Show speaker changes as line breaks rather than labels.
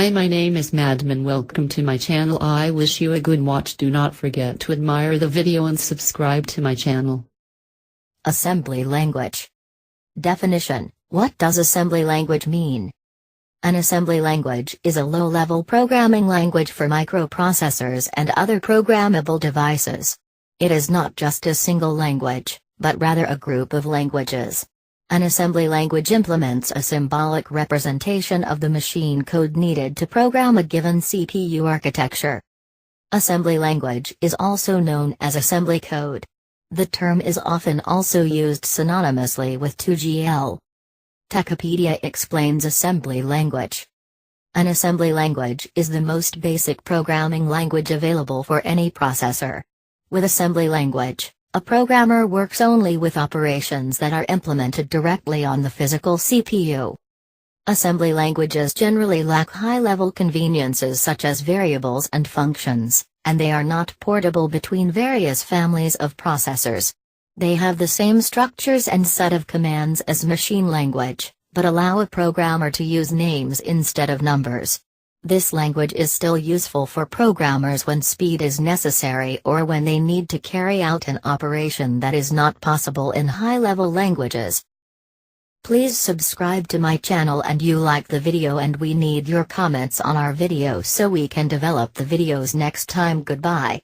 Hi, my name is Madman. Welcome to my channel. I wish you a good watch. Do not forget to admire the video and subscribe to my channel.
Assembly language. Definition: what does assembly language mean? An assembly language is a low-level programming language for microprocessors and other programmable devices. It is not just a single language, but rather a group of languages. An assembly language implements a symbolic representation of the machine code needed to program a given CPU architecture. Assembly language is also known as assembly code. The term is often also used synonymously with 2GL. Techipedia explains assembly language. An assembly language is the most basic programming language available for any processor. With assembly language, a programmer works only with operations that are implemented directly on the physical CPU. Assembly languages generally lack high-level conveniences such as variables and functions, and they are not portable between various families of processors. They have the same structures and set of commands as machine language, but allow a programmer to use names instead of numbers. This language is still useful for programmers when speed is necessary or when they need to carry out an operation that is not possible in high-level languages. Please subscribe to my channel and you like the video, and we need your comments on our video so we can develop the videos next time. Goodbye.